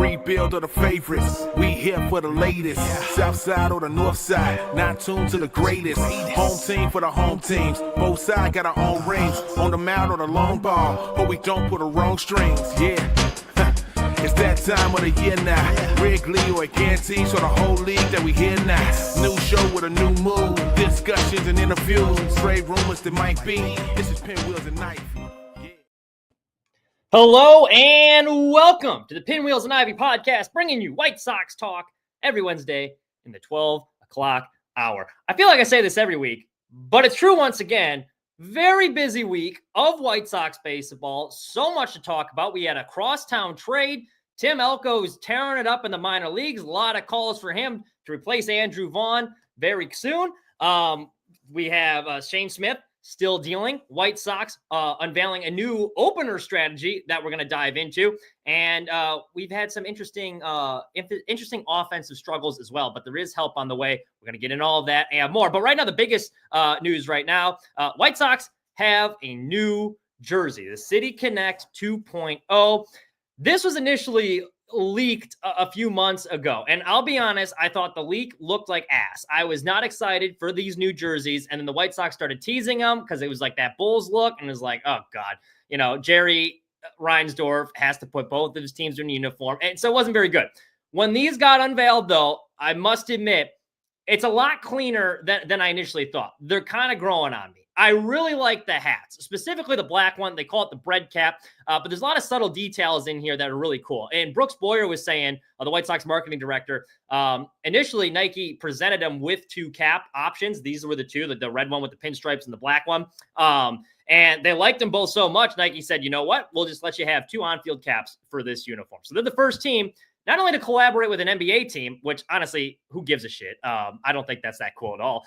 rebuild of the favorites. We here for the latest. South side or the north side, not tuned to the greatest. Home team for the home teams. Both sides got our own rings. On the mound or the long ball, but we don't put the wrong strings. Yeah. It's that time of the year now. Wrigley or Ganty, so the whole league that we hear now. New show with a new mood. Discussions and interviews. Trade rumors that might be. This is Pinwheels and Knife. Hello and welcome to the Pinwheels and Ivy podcast, bringing you White Sox talk every Wednesday in the 12 o'clock hour. I feel like I say this every week, but it's true once again. Very busy week of White Sox baseball. So much to talk about. We had a crosstown trade. Tim Elko is tearing it up in the minor leagues. A lot of calls for him to replace Andrew Vaughn very soon. We have Shane Smith still dealing. White Sox unveiling a new opener strategy that we're going to dive into. And we've had some interesting offensive struggles as well, but there is help on the way. We're going to get in all of that and more. But right now, the biggest news right now, White Sox have a new jersey, the City Connect 2.0. This was initially leaked a few months ago. And I'll be honest, I thought the leak looked like ass. I was not excited for these new jerseys. And then the White Sox started teasing them because it was like that Bulls look. And it was like, oh God, you know, Jerry Reinsdorf has to put both of his teams in uniform. And so it wasn't very good. When these got unveiled, though, I must admit, it's a lot cleaner than I initially thought. They're kind of growing on me. I really like the hats, specifically the black one. They call it the bread cap, but there's a lot of subtle details in here that are really cool. And Brooks Boyer was saying, the White Sox marketing director, initially Nike presented them with two cap options. These were the two, the red one with the pinstripes and the black one. And they liked them both so much, Nike said, you know what? We'll just let you have two on-field caps for this uniform. So they're the first team not only to collaborate with an NBA team, which honestly, who gives a shit? I don't think that's that cool at all.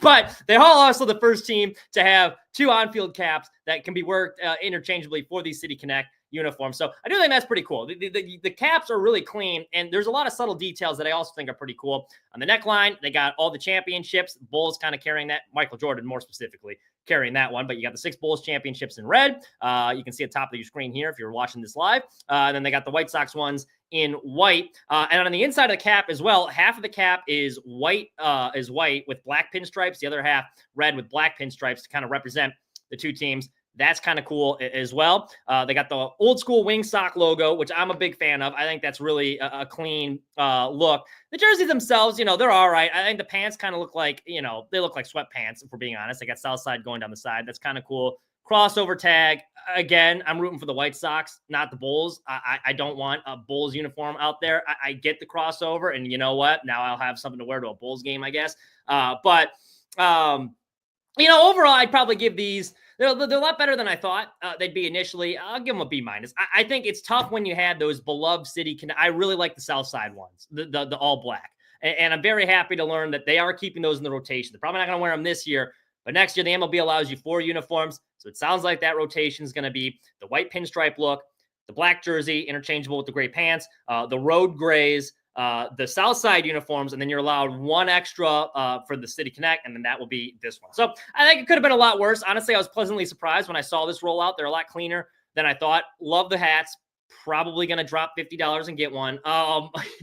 But they're also the first team to have two on-field caps that can be worked interchangeably for these City Connect uniforms. So I do think that's pretty cool. The caps are really clean, and there's a lot of subtle details that I also think are pretty cool. On the neckline, they got all the championships. Bulls kind of carrying that. Michael Jordan, more specifically, carrying that one. But you got the 6 Bulls championships in red. You can see at the top of your screen here if you're watching this live. Then they got the White Sox ones in white. And on the inside of the cap as well, half of the cap is white with black pinstripes. The other half red with black pinstripes to kind of represent the two teams. That's kind of cool as well. They got the old school Wingsock logo, which I'm a big fan of. I think that's really a clean look. The jerseys themselves, you know, they're all right. I think the pants kind of look like, you know, they look like sweatpants, if we're being honest. They got South Side going down the side. That's kind of cool. Crossover tag. Again, I'm rooting for the White Sox, not the Bulls. I don't want a Bulls uniform out there. I get the crossover, and you know what? Now I'll have something to wear to a Bulls game, I guess. But you know, overall, I'd probably give these. They're a lot better than I thought they'd be initially. I'll give them a B-. I think it's tough when you had those beloved City. I really like the South Side ones, the all black. And I'm very happy to learn that they are keeping those in the rotation. They're probably not going to wear them this year, but next year the MLB allows you 4 uniforms. So it sounds like that rotation is going to be the white pinstripe look, the black jersey, interchangeable with the gray pants, the road grays, the South Side uniforms, and then you're allowed one extra for the City Connect, and then that will be this one. So I think it could have been a lot worse. Honestly, I was pleasantly surprised when I saw this roll out. They're a lot cleaner than I thought. Love the hats. Probably going to drop $50 and get one.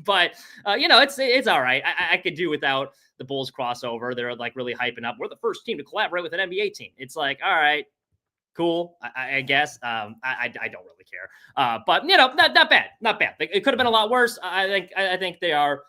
But you know, it's all right. I could do without the Bulls crossover. They're like really hyping up. We're the first team to collaborate with an NBA team. It's like, all right, cool, I guess. I don't really care. But you know, not bad. It could have been a lot worse. I think they are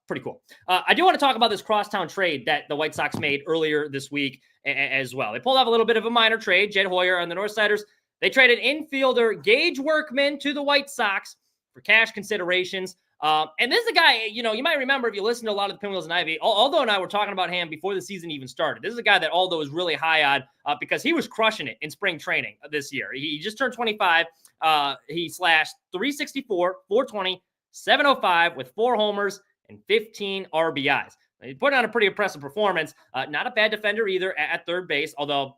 pretty cool. I do want to talk about this crosstown trade that the White Sox made earlier this week as well. They pulled off a little bit of a minor trade. Jed Hoyer and the Northsiders, they traded infielder Gage Workman to the White Sox for cash considerations. And this is a guy, you know, you might remember if you listen to a lot of the Pinwheels and Ivy, Aldo and I were talking about him before the season even started. This is a guy that Aldo was really high on because he was crushing it in spring training this year. He just turned 25. He slashed 364, 420, 705 with 4 homers and 15 RBIs. He put on a pretty impressive performance. Not a bad defender either at third base, although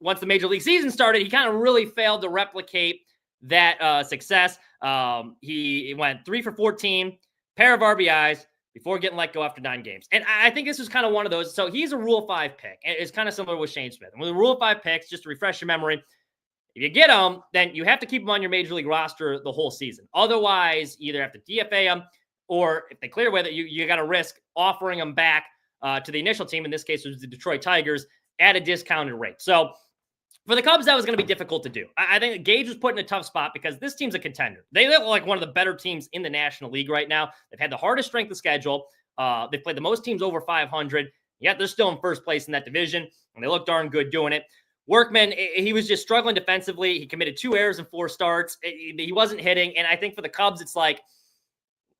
once the major league season started, he kind of really failed to replicate that success. He went 3 for 14, pair of RBIs before getting let go after 9 games. And I think this was kind of one of those. So he's a Rule 5 pick. It's kind of similar with Shane Smith. And with the Rule 5 picks, just to refresh your memory, If you get him, then you have to keep him on your major league roster the whole season. Otherwise, you either have to DFA him, or if they clear with it, you got to risk offering him back to the initial team. In this case, it was the Detroit Tigers at a discounted rate. So for the Cubs, that was going to be difficult to do. I think Gage was put in a tough spot because this team's a contender. They look like one of the better teams in the National League right now. They've had the hardest strength of schedule. They've played the most teams over 500, yet they're still in first place in that division, and they look darn good doing it. Workman, he was just struggling defensively. He committed 2 errors in 4 starts. He wasn't hitting, and I think for the Cubs, it's like,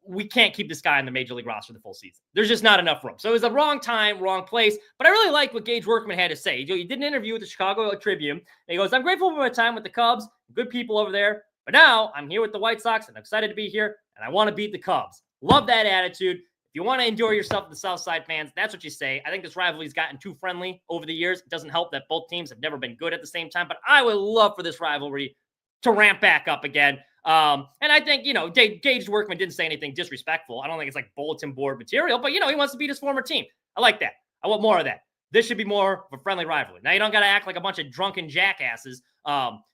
we can't keep this guy in the major league roster the full season. There's just not enough room. So it was the wrong time, wrong place. But I really liked what Gage Workman had to say. He did an interview with the Chicago Tribune. And he goes, I'm grateful for my time with the Cubs. Good people over there. But now I'm here with the White Sox, and I'm excited to be here, and I want to beat the Cubs. Love that attitude. If you want to enjoy yourself with the Southside fans, that's what you say. I think this rivalry's gotten too friendly over the years. It doesn't help that both teams have never been good at the same time. But I would love for this rivalry to ramp back up again. And I think, Gage Workman didn't say anything disrespectful. I don't think it's like bulletin board material, but, he wants to beat his former team. I like that. I want more of that. This should be more of a friendly rivalry. Now, you don't got to act like a bunch of drunken jackasses.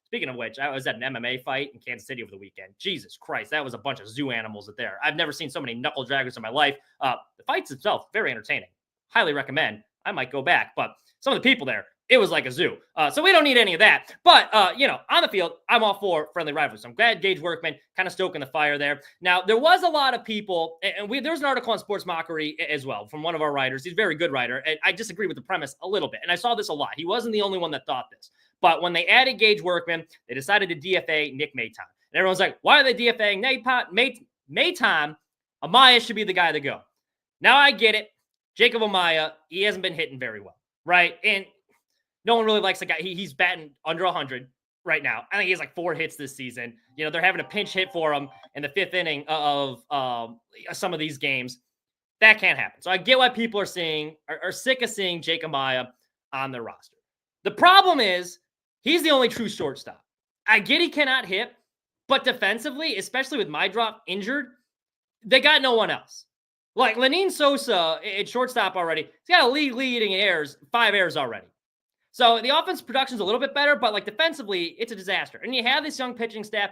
Speaking of which, I was at an MMA fight in Kansas City over the weekend. Jesus Christ, that was a bunch of zoo animals there. I've never seen so many knuckle draggers in my life. The fights themselves, very entertaining. Highly recommend. I might go back, but some of the people there, it was like a zoo. So we don't need any of that. But, on the field, I'm all for friendly rivalry. So I'm glad Gage Workman kind of stoking the fire there. Now, there was a lot of people, and there was an article on Sports Mockery as well from one of our writers. He's a very good writer, and I disagree with the premise a little bit. And I saw this a lot. He wasn't the only one that thought this. But when they added Gage Workman, they decided to DFA Nick Maton. And everyone's like, why are they DFAing Maton? Amaya should be the guy to go. Now I get it. Jacob Amaya, he hasn't been hitting very well, right? And no one really likes the guy. He's batting under 100 right now. I think he has like 4 hits this season. They're having a pinch hit for him in the 5th inning of some of these games. That can't happen. So I get why people are sick of seeing Jake Amaya on their roster. The problem is he's the only true shortstop. I get he cannot hit, but defensively, especially with my drop injured, they got no one else. Like Lenyn Sosa at shortstop already. He's got a leading errors, 5 errors already. So the offense production's a little bit better, but like defensively, it's a disaster. And you have this young pitching staff,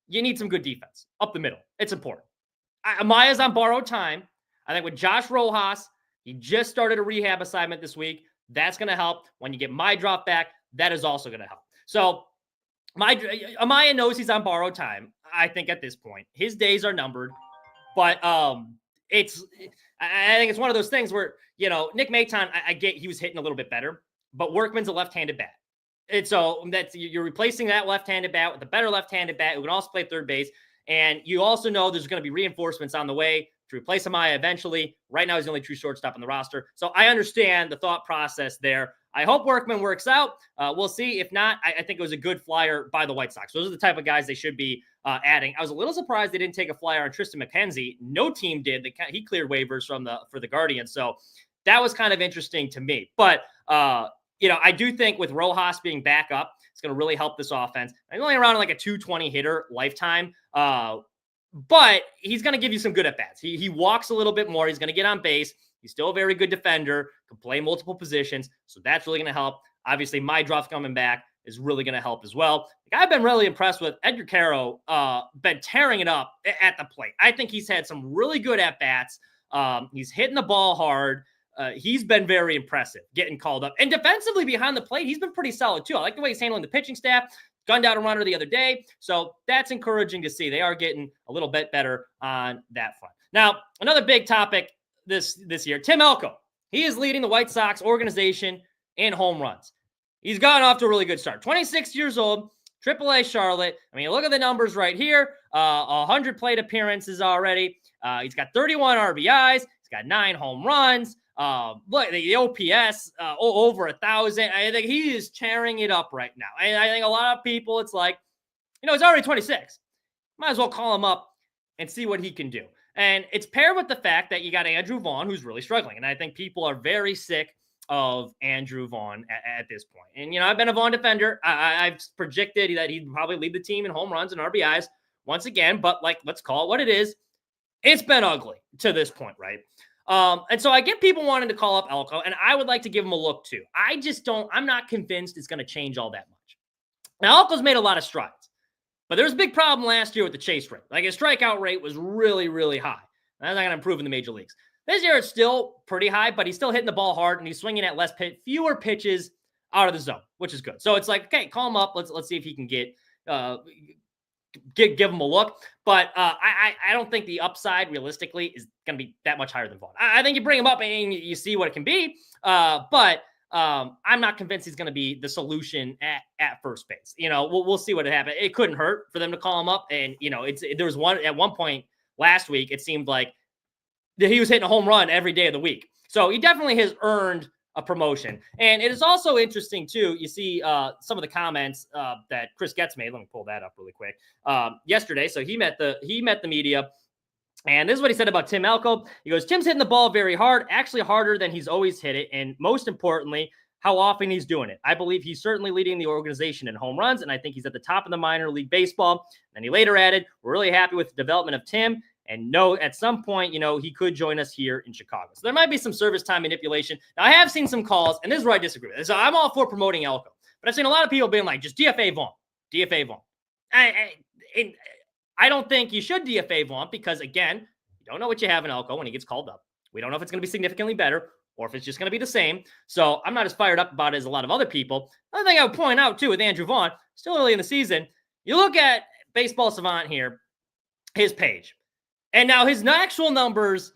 you need some good defense up the middle. It's important. Amaya's on borrowed time. I think with Josh Rojas, he just started a rehab assignment this week. That's going to help. When you get my drop back, that is also going to help. So Amaya knows he's on borrowed time. I think at this point, his days are numbered. But I think it's one of those things where Nick Maton, I get he was hitting a little bit better. But Workman's a left-handed bat. And so you're replacing that left-handed bat with a better left-handed bat who can also play third base. And you also know there's going to be reinforcements on the way to replace Amaya eventually. Right now, he's the only true shortstop on the roster. So I understand the thought process there. I hope Workman works out. We'll see. If not, I think it was a good flyer by the White Sox. Those are the type of guys they should be adding. I was a little surprised they didn't take a flyer on Tristan McKenzie. No team did. He cleared waivers for the Guardians. So that was kind of interesting to me. But I do think with Rojas being back up, it's going to really help this offense. I'm only around like a 220 hitter lifetime, but he's going to give you some good at-bats. He walks a little bit more. He's going to get on base. He's still a very good defender, can play multiple positions, so that's really going to help. Obviously, my drop's coming back is really going to help as well. I've been really impressed with Edgar Caro, been tearing it up at the plate. I think he's had some really good at-bats. He's hitting the ball hard. He's been very impressive getting called up. And defensively behind the plate, he's been pretty solid too. I like the way he's handling the pitching staff. Gunned out a runner the other day. So that's encouraging to see. They are getting a little bit better on that front. Now, another big topic this year, Tim Elko. He is leading the White Sox organization in home runs. He's gotten off to a really good start. 26 years old, AAA Charlotte. I mean, look at the numbers right here. 100 plate appearances already. He's got 31 RBIs. He's got 9 home runs. Look, the OPS over 1,000. I think he is tearing it up right now. And I think a lot of people, it's like, he's already 26. Might as well call him up and see what he can do. And it's paired with the fact that you got Andrew Vaughn, who's really struggling. And I think people are very sick of Andrew Vaughn at this point. And, I've been a Vaughn defender. I've predicted that he'd probably lead the team in home runs and RBIs once again. But, let's call it what it is. It's been ugly to this point, right? And so I get people wanting to call up Elko, and I would like to give him a look too. I'm not convinced it's going to change all that much. Now, Elko's made a lot of strides, but there was a big problem last year with the chase rate. Like his strikeout rate was really, really high. That's not going to improve in the major leagues. This year, it's still pretty high, but he's still hitting the ball hard, and he's swinging at fewer pitches out of the zone, which is good. So it's like, okay, call him up. Let's see if he can give him a look. But I don't think the upside realistically is going to be that much higher than Vaughn. I think you bring him up and you see what it can be. But I'm not convinced he's going to be the solution at first base. We'll see what happens. It couldn't hurt for them to call him up. And, there was at one point last week, it seemed like that he was hitting a home run every day of the week. So he definitely has earned a promotion. And it is also interesting, too. You see some of the comments that Chris Getz made. Let me pull that up really quick. Yesterday. So he met the media. And this is what he said about Tim Elko. He goes, Tim's hitting the ball very hard, actually harder than he's always hit it. And most importantly, how often he's doing it. I believe he's certainly leading the organization in home runs. And I think he's at the top of the minor league baseball. And he later added, we're really happy with the development of Tim. And no, at some point, he could join us here in Chicago. So there might be some service time manipulation. Now, I have seen some calls, and this is where I disagree with. So I'm all for promoting Elko. But I've seen a lot of people being like, just DFA Vaughn. DFA Vaughn. I don't think you should DFA Vaughn because, again, you don't know what you have in Elko when he gets called up. We don't know if it's going to be significantly better or if it's just going to be the same. So I'm not as fired up about it as a lot of other people. Another thing I would point out, too, with Andrew Vaughn, still early in the season, you look at Baseball Savant here, his page. And now his actual numbers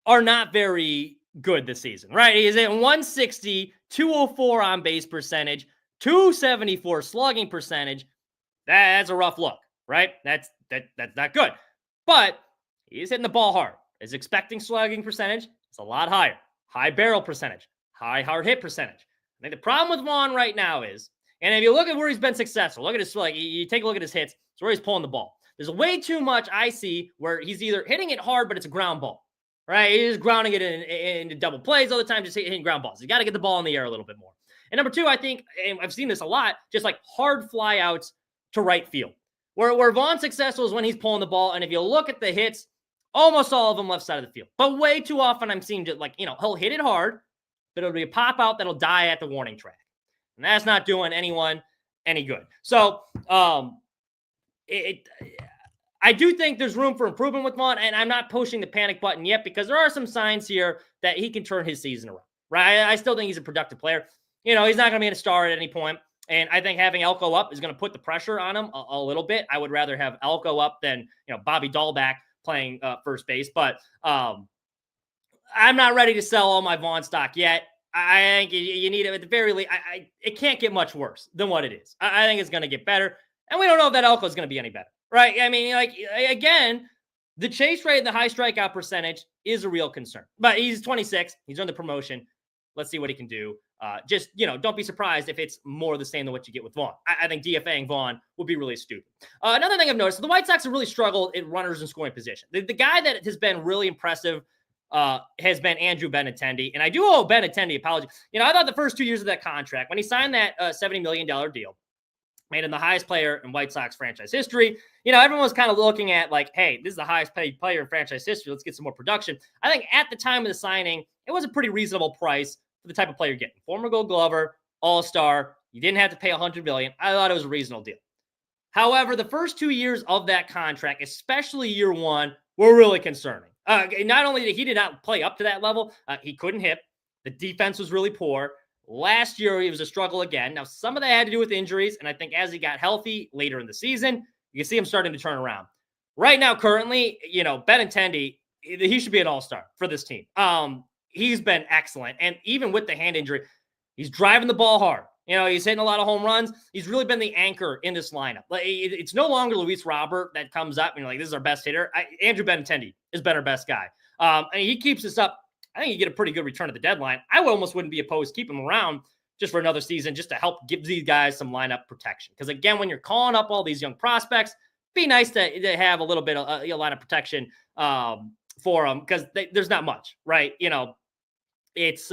are not very good this season, right? He's at 160, 204 on base percentage, 274 slugging percentage. That's a rough look, right? That's not good. But he's hitting the ball hard. His expecting slugging percentage is a lot higher. High barrel percentage, high hard hit percentage. I think the problem with Vaughn right now is, and if you look at where he's been successful, look at his, you take a look at his hits, it's where he's pulling the ball. There's way too much I see where he's either hitting it hard, but it's a ground ball, right? He's grounding it into double plays all the time, just hitting ground balls. You got to get the ball in the air a little bit more. And number two, I think, and I've seen this a lot, just like hard flyouts to right field. Where Vaughn's successful is when he's pulling the ball. And if you look at the hits, almost all of them left side of the field. But way too often I'm seeing just he'll hit it hard, but it'll be a pop out that'll die at the warning track. And that's not doing anyone any good. So, I do think there's room for improvement with Vaughn, and I'm not pushing the panic button yet because there are some signs here that he can turn his season around, right? I still think he's a productive player. He's not going to be a star at any point, and I think having Elko up is going to put the pressure on him a little bit. I would rather have Elko up than Bobby Dahlback playing first base, but I'm not ready to sell all my Vaughn stock yet. I think you need it at the very least. It can't get much worse than what it is. I think it's going to get better, and we don't know if that Elko is going to be any better. Right. I mean, again, the chase rate and the high strikeout percentage is a real concern. But he's 26. He's earned the promotion. Let's see what he can do. Don't be surprised if it's more the same than what you get with Vaughn. I think DFAing Vaughn would be really stupid. Another thing I've noticed, the White Sox have really struggled in runners in scoring position. The guy that has been really impressive has been Andrew Benintendi. And I do owe Benintendi apology. I thought the first 2 years of that contract, when he signed that $70 million deal, made him the highest player in White Sox franchise history. Everyone was kind of looking at like, hey, this is the highest paid player in franchise history. Let's get some more production. I think at the time of the signing, it was a pretty reasonable price for the type of player you're getting. Former Gold Glover, All-Star. You didn't have to pay $100 million. I thought it was a reasonable deal. However, the first 2 years of that contract, especially year one, were really concerning. Not only did he not play up to that level, he couldn't hit. The defense was really poor. Last year, it was a struggle again. Now, some of that had to do with injuries, and I think as he got healthy later in the season, you can see him starting to turn around. Right now, currently, Benintendi, he should be an all-star for this team. He's been excellent, and even with the hand injury, he's driving the ball hard. He's hitting a lot of home runs. He's really been the anchor in this lineup. It's no longer Luis Robert that comes up and you're like, this is our best hitter. Andrew Benintendi has been our best guy. And he keeps this up. I think you get a pretty good return at the deadline. I almost wouldn't be opposed to keeping him around just for another season, just to help give these guys some lineup protection. Because again, when you're calling up all these young prospects, be nice to have a little bit of lineup protection for them because there's not much, right? It's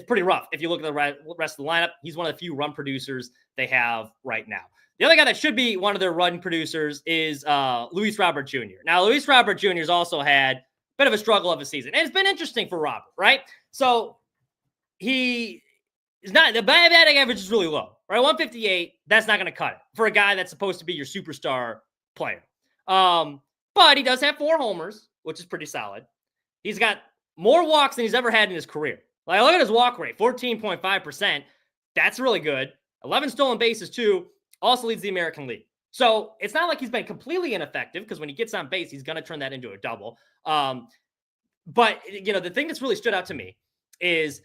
pretty rough. If you look at the rest of the lineup, he's one of the few run producers they have right now. The other guy that should be one of their run producers is Luis Robert Jr. Now, Luis Robert Jr. has also had bit of a struggle of a season. And it's been interesting for Robert, right? So he is not, the batting average is really low. right? 158, that's not going to cut it for a guy that's supposed to be your superstar player. But he does have 4 homers, which is pretty solid. He's got more walks than he's ever had in his career. Like, look at his walk rate, 14.5%. That's really good. 11 stolen bases, too. Also leads the American League. So it's not like he's been completely ineffective, because when he gets on base, he's going to turn that into a double. But, the thing that's really stood out to me is,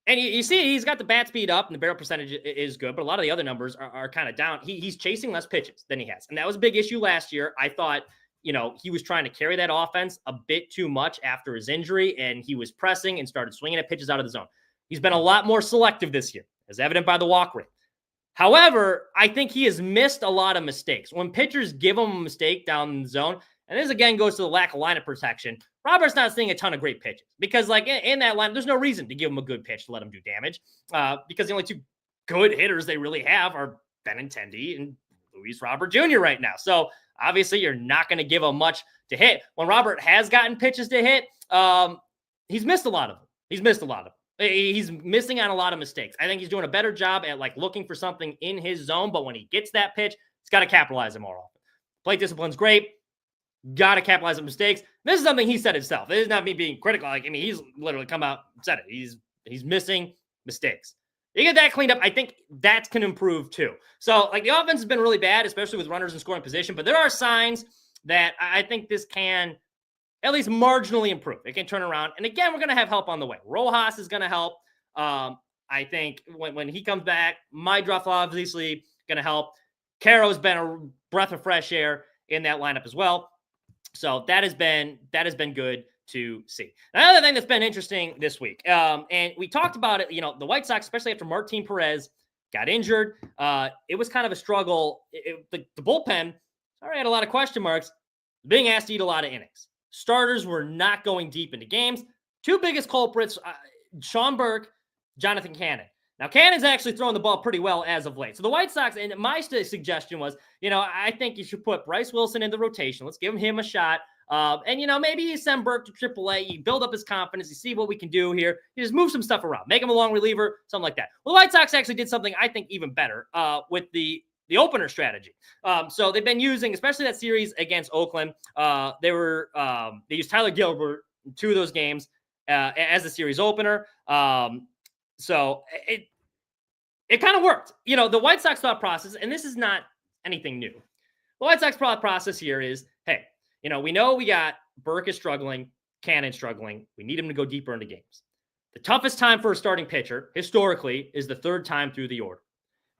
and you see he's got the bat speed up and the barrel percentage is good, but a lot of the other numbers are kind of down. He's chasing less pitches than he has. And that was a big issue last year. I thought, he was trying to carry that offense a bit too much after his injury, and he was pressing and started swinging at pitches out of the zone. He's been a lot more selective this year, as evident by the walk rate. However, I think he has missed a lot of mistakes. When pitchers give him a mistake down in the zone, and this again goes to the lack of lineup protection, Robert's not seeing a ton of great pitches, because like in that line, there's no reason to give him a good pitch to let him do damage, because the only 2 good hitters they really have are Benintendi and Luis Robert Jr. right now. So obviously you're not going to give him much to hit. When Robert has gotten pitches to hit, he's missed a lot of them. He's missing on a lot of mistakes. I think he's doing a better job at like looking for something in his zone, but when he gets that pitch, he's got to capitalize it more often. Plate discipline's great. Got to capitalize on mistakes. This is something he said himself. This is not me being critical. He's literally come out and said it. He's missing mistakes. You get that cleaned up, I think that can improve too. So, the offense has been really bad, especially with runners in scoring position, but there are signs that I think this can at least marginally improve. It can turn around. And again, we're going to have help on the way. Rojas is going to help. I think when he comes back, Mydruff obviously going to help. Caro's been a breath of fresh air in that lineup as well. So that has been good to see. Another thing that's been interesting this week, and we talked about it, the White Sox, especially after Martin Perez got injured, it was kind of a struggle. The bullpen already had a lot of question marks, being asked to eat a lot of innings. Starters were not going deep into games. 2 biggest culprits, Sean Burke, Jonathan Cannon. Now, Cannon's actually throwing the ball pretty well as of late. So the White Sox, and my suggestion was, I think you should put Bryce Wilson in the rotation. Let's give him a shot. And, maybe you send Burke to AAA. You build up his confidence. You see what we can do here. You just move some stuff around. Make him a long reliever, something like that. Well, the White Sox actually did something I think even better with the opener strategy. So they've been using, especially that series against Oakland, they used Tyler Gilbert in 2 of those games as the series opener. So it kind of worked. The White Sox thought process, and this is not anything new. The White Sox thought process here is, hey, we know we got Burke is struggling, Cannon struggling. We need him to go deeper into games. The toughest time for a starting pitcher, historically, is the 3rd time through the order,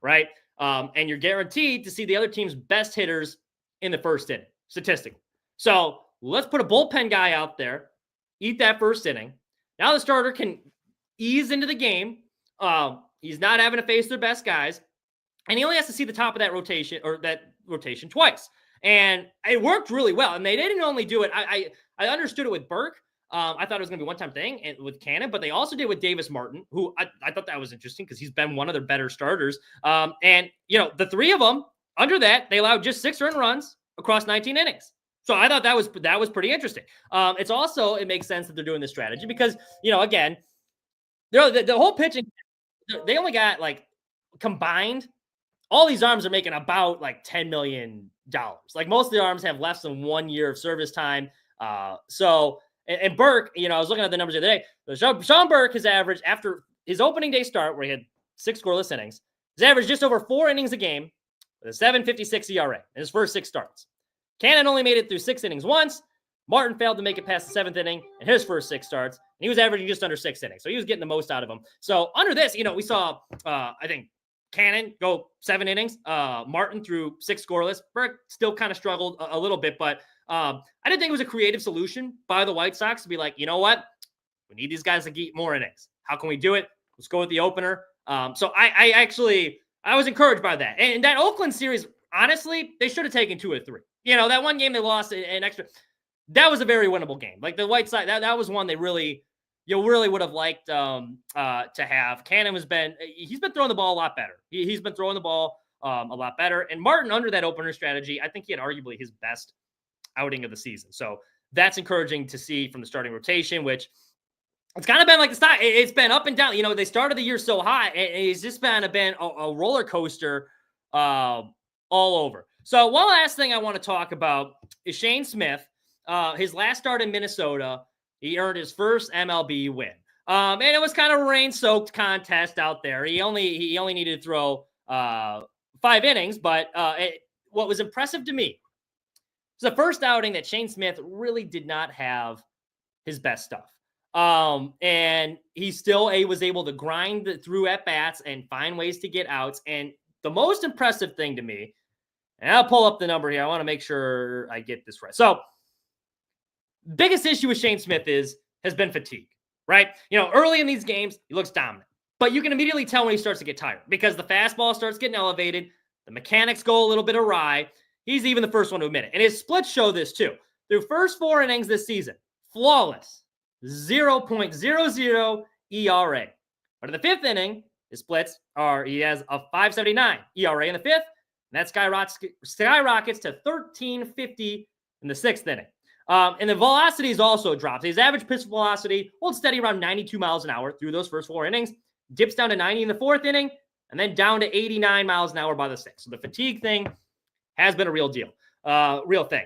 right? And you're guaranteed to see the other team's best hitters in the 1st inning, statistically. So let's put a bullpen guy out there, eat that 1st inning. Now the starter can ease into the game. He's not having to face their best guys, and he only has to see the top of that rotation twice. And it worked really well. And they didn't only do it. I understood it with Burke. I thought it was going to be a one-time thing with Cannon, but they also did with Davis Martin, who I thought that was interesting because he's been one of their better starters. And the 3 of them, under that, they allowed just 6 earned runs across 19 innings. So I thought that was pretty interesting. It makes sense that they're doing this strategy because, again, the whole pitching, they only got combined, all these arms are making about $10 million. Most of the arms have less than 1 year of service time. And Burke, I was looking at the numbers the other day. Sean Burke has averaged, after his opening day start, where he had 6 scoreless innings, has averaged just over 4 innings a game with a 7.56 ERA in his first 6 starts. Cannon only made it through 6 innings once. Martin failed to make it past the 7th inning in his first 6 starts, and he was averaging just under 6 innings. So he was getting the most out of them. So under this, we saw, I think, Cannon go 7 innings. Martin threw 6 scoreless. Burke still kind of struggled a little bit, but I didn't think it was a creative solution by the White Sox to be like, you know what? We need these guys to get more innings. How can we do it? Let's go with the opener. So I was encouraged by that. And that Oakland series, honestly, they should have taken 2 or 3. That one game they lost an extra. That was a very winnable game. The White Sox, that was one they really would have liked to have. Cannon he's been throwing the ball a lot better. He's been throwing the ball a lot better. And Martin, under that opener strategy, I think he had arguably his best outing of the season. So that's encouraging to see from the starting rotation, which it's kind of been like the stock. It's been up and down. They started the year so hot, and it's just been a roller coaster all over. So one last thing I want to talk about is Shane Smith. His last start in Minnesota, he earned his first MLB win. And it was kind of a rain-soaked contest out there. He only needed to throw 5 innings, but what was impressive to me was the first outing that Shane Smith really did not have his best stuff. And he still was able to grind through at bats and find ways to get outs. And the most impressive thing to me, and I'll pull up the number here. I want to make sure I get this right. So, biggest issue with Shane Smith has been fatigue, right? Early in these games, he looks dominant, but you can immediately tell when he starts to get tired because the fastball starts getting elevated. The mechanics go a little bit awry. He's even the first one to admit it. And his splits show this too. Through first 4 innings this season, flawless, 0.00 ERA. But in the 5th inning, his splits he has a 5.79 ERA in the 5th. And that skyrockets to 13.50 in the 6th inning. And the velocities also dropped. His average pitch velocity holds steady around 92 miles an hour through those first 4 innings, dips down to 90 in the 4th inning, and then down to 89 miles an hour by the 6th. So the fatigue thing has been a real deal, real thing.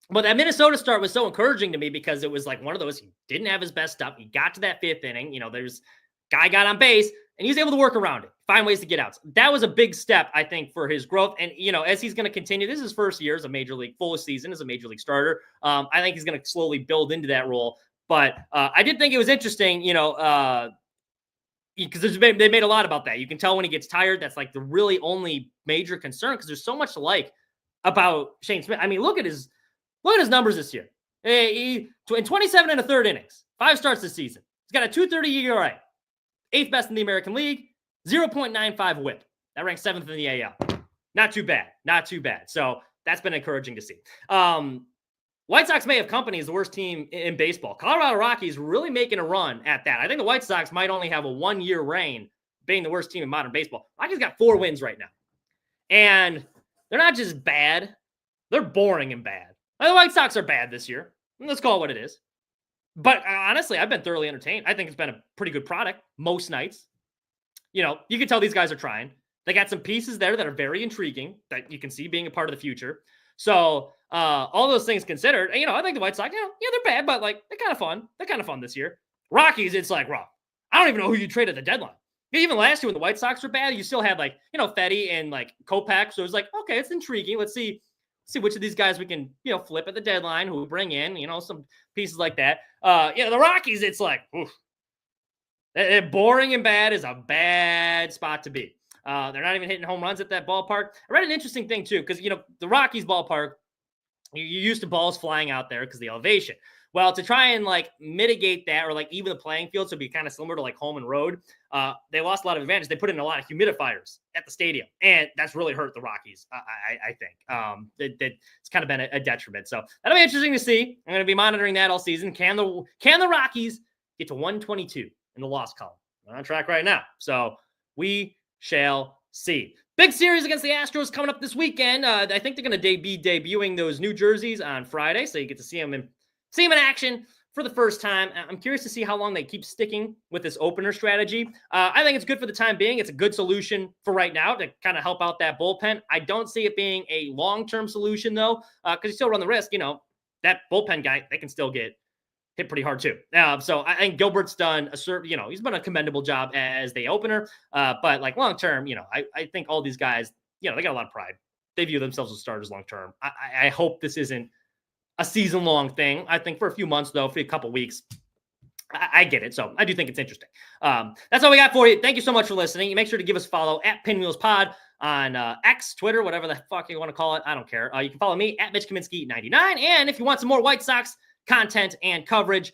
But that Minnesota start was so encouraging to me because it was like one of those, he didn't have his best stuff. He got to that 5th inning. There's guy got on base, and he was able to work around it, find ways to get out. That was a big step, I think, for his growth. And, as he's going to continue, this is his first year as a major league, full season as a major league starter. I think he's going to slowly build into that role. But I did think it was interesting, because they made a lot about that. You can tell when he gets tired. That's like the really only major concern because there's so much to like about Shane Smith. I mean, look at his numbers this year. In 27 1/3 innings, 5 starts this season. He's got a 2.30 ERA, 8th best in the American League, 0.95 WHIP. That ranks 7th in the AL. Not too bad. So that's been encouraging to see. White Sox may have company as the worst team in baseball. Colorado Rockies really making a run at that. I think the White Sox might only have a 1-year reign being the worst team in modern baseball. Rockies got 4 wins right now. And they're not just bad. They're boring and bad. The White Sox are bad this year. Let's call it what it is. But honestly, I've been thoroughly entertained. I think it's been a pretty good product most nights. You can tell these guys are trying. They got some pieces there that are very intriguing that you can see being a part of the future. So all those things considered, I think the White Sox, they're bad, but like they're kind of fun. They're kind of fun this year. Rockies, it's like, I don't even know who you traded at the deadline. Even last year when the White Sox were bad, you still had like, Fetty and like Kopech. So it was like, okay, it's intriguing. Let's see which of these guys we can, flip at the deadline, who we bring in, some pieces like that. The Rockies, it's like, oof. Boring and bad is a bad spot to be. They're not even hitting home runs at that ballpark. I read an interesting thing too, because, the Rockies ballpark, you're used to balls flying out there because the elevation. Well, to try and like mitigate that or like even the playing field, so it'd be kind of similar to like home and road, they lost a lot of advantage. They put in a lot of humidifiers at the stadium, and that's really hurt the Rockies, I think. It's kind of been a detriment. So that'll be interesting to see. I'm going to be monitoring that all season. Can the Rockies get to 122 in the loss column? They're on track right now. So we shall see. Big series against the Astros coming up this weekend. I think they're going to be debuting those new jerseys on Friday, so you get to see them in action for the first time. I'm curious to see how long they keep sticking with this opener strategy. I think it's good for the time being. It's a good solution for right now to kind of help out that bullpen. I don't see it being a long-term solution, though, because you still run the risk, that bullpen guy, they can still get hit pretty hard too. So I think Gilbert's done he's done a commendable job as the opener. But like long-term, I think all these guys, they got a lot of pride. They view themselves as starters long-term. I hope this isn't a season-long thing. I think for a few months, though, for a couple weeks, I get it. So I do think it's interesting. That's all we got for you. Thank you so much for listening. Make sure to give us a follow at PinwheelsPod on X, Twitter, whatever the fuck you want to call it. I don't care. You can follow me at Mitch Kaminski 99. And if you want some more White Sox content and coverage,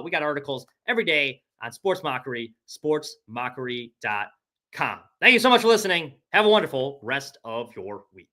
we got articles every day on Sports Mockery, sportsmockery.com. Thank you so much for listening. Have a wonderful rest of your week.